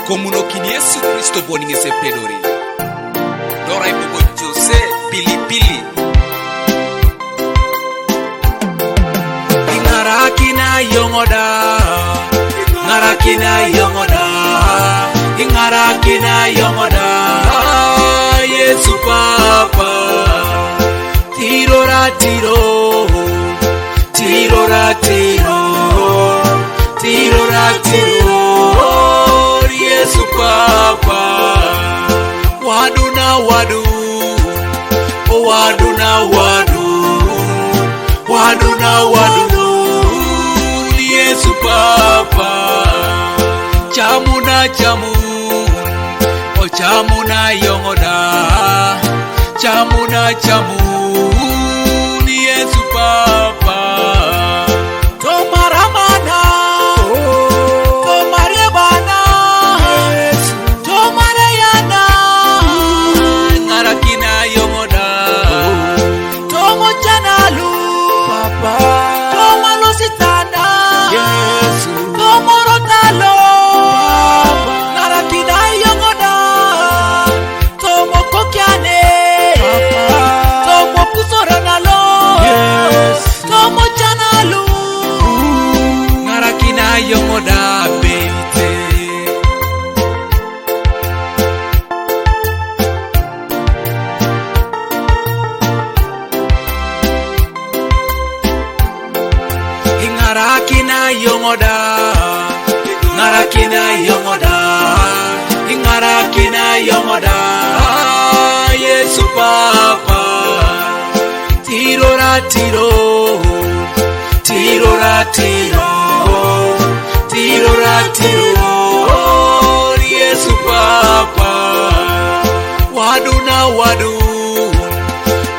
Komuno kini Yesu Kristo boni ngese pedori Dora ibogo Jose pilipili Ingarakina yongoda Ingarakina yongoda Ingarakina yongoda Yesu Papa Tirora tiro Tirora tiro Tirora tiro Yesu Papa Wadu na wadu Oh wadu na wadu Wadu na wadu Yesu Papa Chamu na chamu Oh chamu na yongoda Chamu na chamu Yesu Papa Tomaramana Tomarebana Tomarayana Ngarakina yongoda Tomo chanalu Papa Tomo sitana Yesu Tomo rotalo Ngarakina yongoda Tomo kokiane Tomo kusoranalo Tomo chanalu Ngarakina yongoda beite Ngarakina yongoda Ngarakina yongoda Ngarakina yongoda Yesu Papa Tirora tiro Tirora tiro Tirora tiro Yesu Papa Wadu na wadu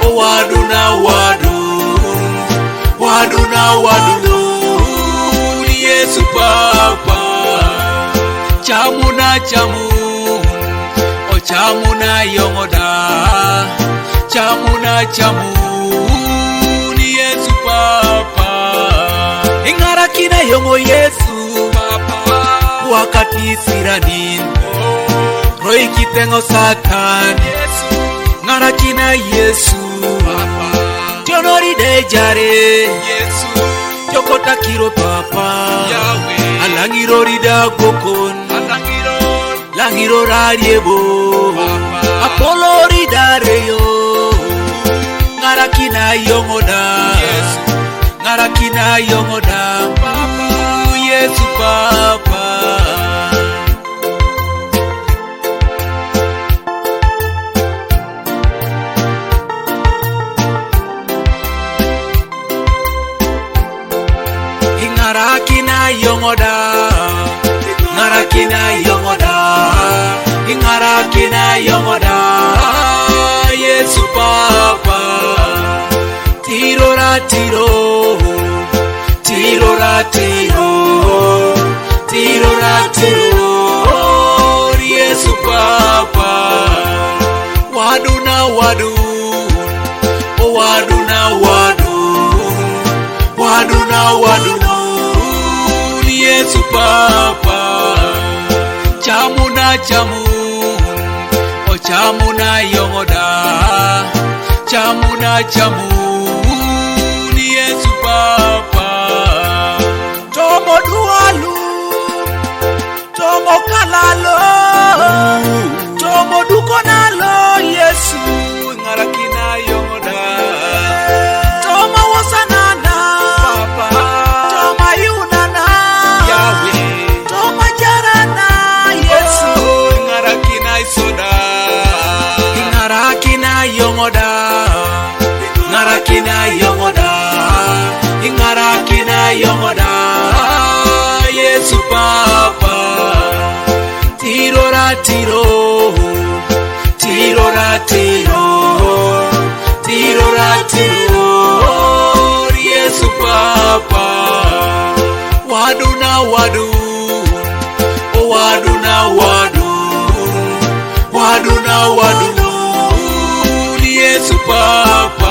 Oh wadu na wadu Wadu na wadu Yesu Papa Chamu na chamu Oh chamu na yongoda Chamu na chamu Yesu Papa Ingarakina yongo Yesu Papa Wakati siranin Roi kitengo satan Yesu Ngarakina Yesu Papa Tionori de jare Yesu Jokota kiro Papa Yahweh Alangiro rida gokon Langiro rariebo Papa Apollo rida reyo Ngarakina yongoda Yesu Ngarakina yongoda Papa Yesu Papa Ngarakina yongoda Ngarakina yongoda Ngarakina yongoda Yesu Papa Tirora tiro Tirora tiro Tirora tiro Yesu Papa Wadu na wadu Oh wadu na wadu Wadu na wadu Yesu Papa Chamu na chamu Oh chamu na yongoda Chamu na chamu Yesu Papa Tomo dualu Tomo kalalo Tomo dukonalo Yesu Ngarakina yongoda Tomo wasanana Papa Tomo yunana Yahweh Tomo jarana Yesu Ngarakina isoda Ngarakina yongoda Ngarakina yongoda Ngarakina yongoda Yesu Papa Tirora tiro Tirora tiro Tirora tiro Yesu Papa Wadu na wadu Oh wadu na wadu Wadu na wadu Yesu Papa